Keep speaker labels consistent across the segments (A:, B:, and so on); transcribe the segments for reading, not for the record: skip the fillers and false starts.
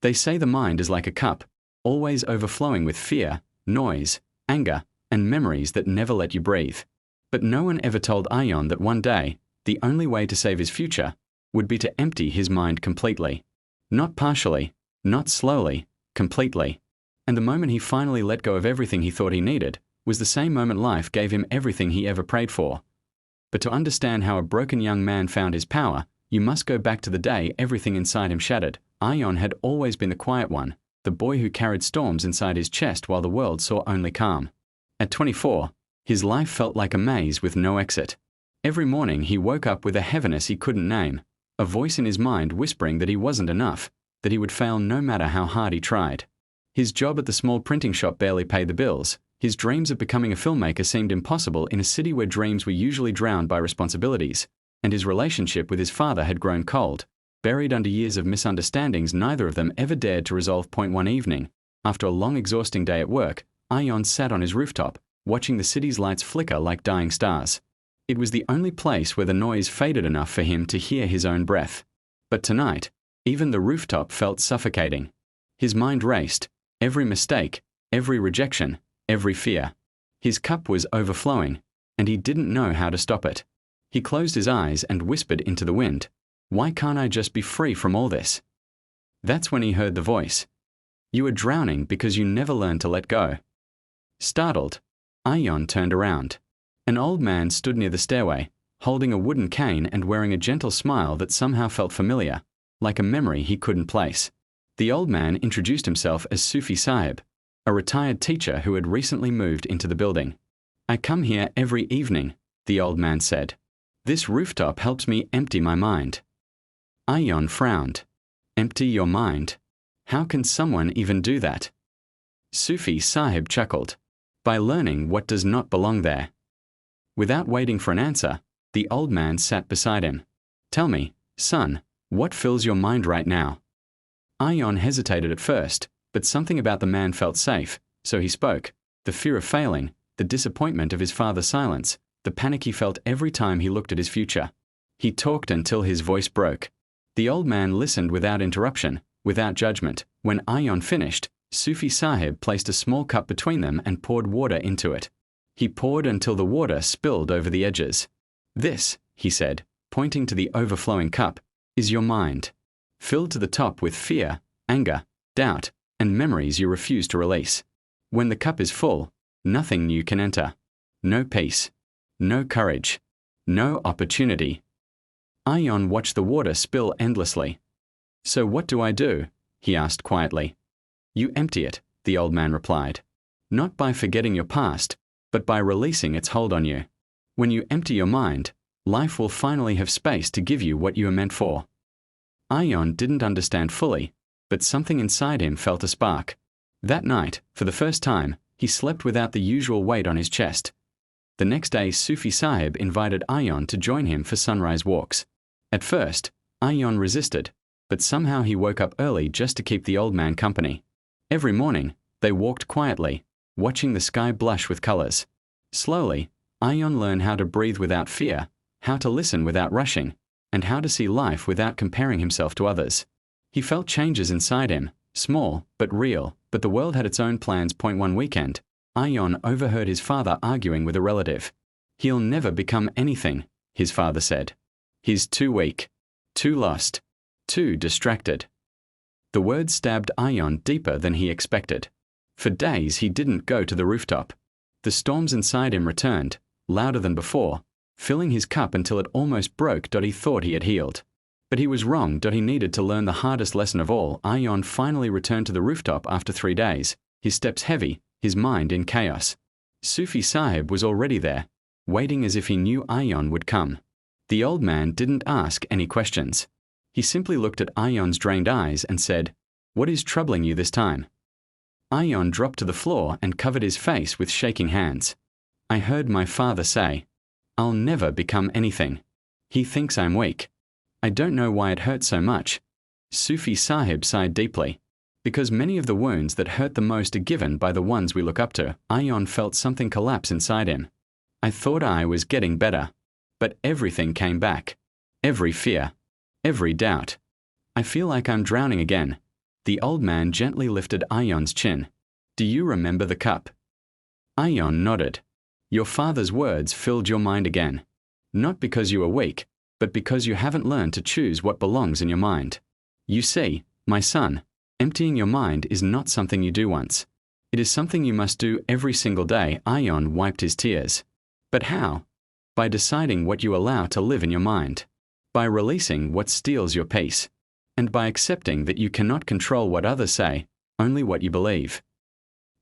A: They say the mind is like a cup, always overflowing with fear, noise, anger, and memories that never let you breathe. But no one ever told Ayaan that one day, the only way to save his future would be to empty his mind completely. Not partially, not slowly, completely. And the moment he finally let go of everything he thought he needed was the same moment life gave him everything he ever prayed for. But to understand how a broken young man found his power, you must go back to the day everything inside him shattered. Ayaan had always been the quiet one, the boy who carried storms inside his chest while the world saw only calm. At 24, his life felt like a maze with no exit. Every morning he woke up with a heaviness he couldn't name, a voice in his mind whispering that he wasn't enough, that he would fail no matter how hard he tried. His job at the small printing shop barely paid the bills. His dreams of becoming a filmmaker seemed impossible in a city where dreams were usually drowned by responsibilities, and his relationship with his father had grown cold. Buried under years of misunderstandings, neither of them ever dared to resolve. One evening, after a long exhausting day at work, Ayaan sat on his rooftop, watching the city's lights flicker like dying stars. It was the only place where the noise faded enough for him to hear his own breath. But tonight, even the rooftop felt suffocating. His mind raced, every mistake, every rejection, every fear. His cup was overflowing, and he didn't know how to stop it. He closed his eyes and whispered into the wind, "Why can't I just be free from all this?" That's when he heard the voice. "You are drowning because you never learned to let go." Startled, Ayaan turned around. An old man stood near the stairway, holding a wooden cane and wearing a gentle smile that somehow felt familiar, like a memory he couldn't place. The old man introduced himself as Sufi Sahib, a retired teacher who had recently moved into the building. "I come here every evening," the old man said. "This rooftop helps me empty my mind." Ayaan frowned. "Empty your mind? How can someone even do that?" Sufi Sahib chuckled. "By learning what does not belong there." Without waiting for an answer, the old man sat beside him. "Tell me, son, what fills your mind right now?" Ayaan hesitated at first, but something about the man felt safe, so he spoke. The fear of failing, the disappointment of his father's silence, the panic he felt every time he looked at his future. He talked until his voice broke. The old man listened without interruption, without judgment. When Ayaan finished, Sufi Sahib placed a small cup between them and poured water into it. He poured until the water spilled over the edges. "This," he said, pointing to the overflowing cup, "is your mind, filled to the top with fear, anger, doubt, and memories you refuse to release. When the cup is full, nothing new can enter. No peace, no courage, no opportunity." Ayaan watched the water spill endlessly. "So what do I do?" he asked quietly. "You empty it," the old man replied. "Not by forgetting your past, but by releasing its hold on you. When you empty your mind, life will finally have space to give you what you are meant for." Ayaan didn't understand fully, but something inside him felt a spark. That night, for the first time, he slept without the usual weight on his chest. The next day, Sufi Sahib invited Ayaan to join him for sunrise walks. At first, Ayaan resisted, but somehow he woke up early just to keep the old man company. Every morning, they walked quietly, watching the sky blush with colors. Slowly, Ayaan learned how to breathe without fear, how to listen without rushing, and how to see life without comparing himself to others. He felt changes inside him, small but real, but the world had its own plans. One weekend, Ayaan overheard his father arguing with a relative. "He'll never become anything," his father said. "He's too weak, too lost, too distracted." The words stabbed Ayaan deeper than he expected. For days he didn't go to the rooftop. The storms inside him returned, louder than before, filling his cup until it almost broke. He thought he had healed. But he was wrong. He needed to learn the hardest lesson of all. Ayaan finally returned to the rooftop after 3 days, his steps heavy, his mind in chaos. Sufi Sahib was already there, waiting as if he knew Ayaan would come. The old man didn't ask any questions. He simply looked at Ayaan's drained eyes and said, "What is troubling you this time?" Ayaan dropped to the floor and covered his face with shaking hands. "I heard my father say, 'I'll never become anything.' He thinks I'm weak. I don't know why it hurts so much." Sufi Sahib sighed deeply. "Because many of the wounds that hurt the most are given by the ones we look up to." Ayaan felt something collapse inside him. "I thought I was getting better, but everything came back. Every fear, every doubt. I feel like I'm drowning again. The old man gently lifted Ayaan's chin. Do you remember the cup? Ayaan nodded. Your father's words filled your mind again. Not because you are weak, but because you haven't learned to choose what belongs in your mind. You see, my son, emptying your mind is not something you do once. It is something you must do every single day. Ayaan wiped his tears. But how? By deciding what you allow to live in your mind. By releasing what steals your peace. And by accepting that you cannot control what others say, only what you believe.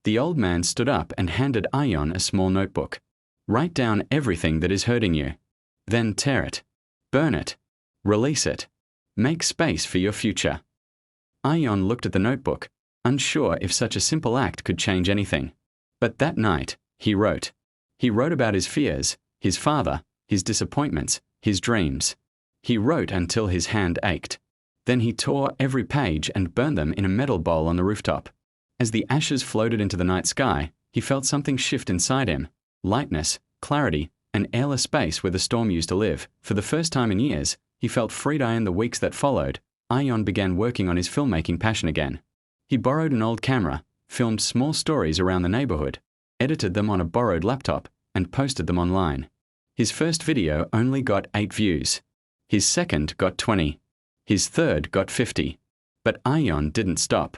A: The old man stood up and handed Ayaan a small notebook. Write down everything that is hurting you. Then tear it. Burn it. Release it. Make space for your future. Ayaan looked at the notebook, unsure if such a simple act could change anything. But that night, he wrote. He wrote about his fears, his father, his disappointments, his dreams. He wrote until his hand ached. Then he tore every page and burned them in a metal bowl on the rooftop. As the ashes floated into the night sky, he felt something shift inside him. Lightness, clarity, an airless space where the storm used to live. For the first time in years, he felt freed. In the weeks that followed, Ayaan began working on his filmmaking passion again. He borrowed an old camera, filmed small stories around the neighborhood, edited them on a borrowed laptop, and posted them online. His first video only got 8 views. His second got 20. His third got 50. But Ayaan didn't stop.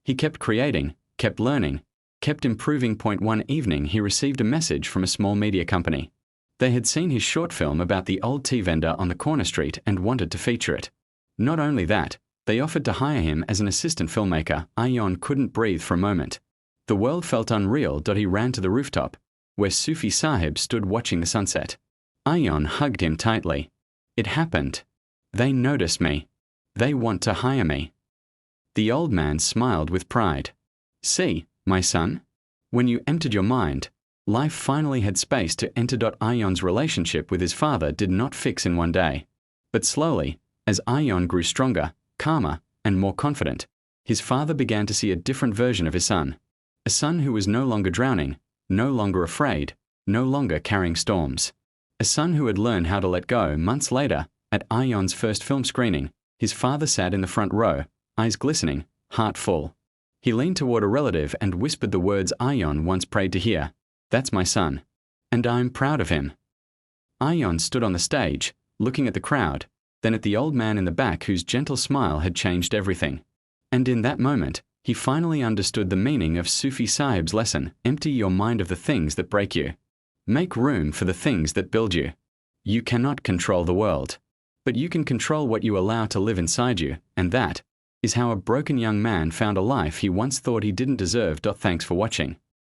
A: He kept creating, kept learning, kept improving. One evening he received a message from a small media company. They had seen his short film about the old tea vendor on the corner street and wanted to feature it. Not only that, they offered to hire him as an assistant filmmaker. Ayaan couldn't breathe for a moment. The world felt unreal. He ran to the rooftop, where Sufi Sahib stood watching the sunset. Ayaan hugged him tightly. It happened. They noticed me. They want to hire me. The old man smiled with pride. See, my son? When you emptied your mind, life finally had space to enter. Ayaan's relationship with his father did not fix in one day. But slowly, as Ayaan grew stronger, calmer, and more confident, his father began to see a different version of his son. A son who was no longer drowning, no longer afraid, no longer carrying storms. A son who had learned how to let go. Months later, at Ayaan's first film screening, his father sat in the front row, eyes glistening, heart full. He leaned toward a relative and whispered the words Ayaan once prayed to hear. That's my son. And I'm proud of him. Ayaan stood on the stage, looking at the crowd, then at the old man in the back whose gentle smile had changed everything. And in that moment, he finally understood the meaning of Sufi Sahib's lesson. Empty your mind of the things that break you. Make room for the things that build you. You cannot control the world, but you can control what you allow to live inside you, and that is how a broken young man found a life he once thought he didn't deserve. Thanks for watching.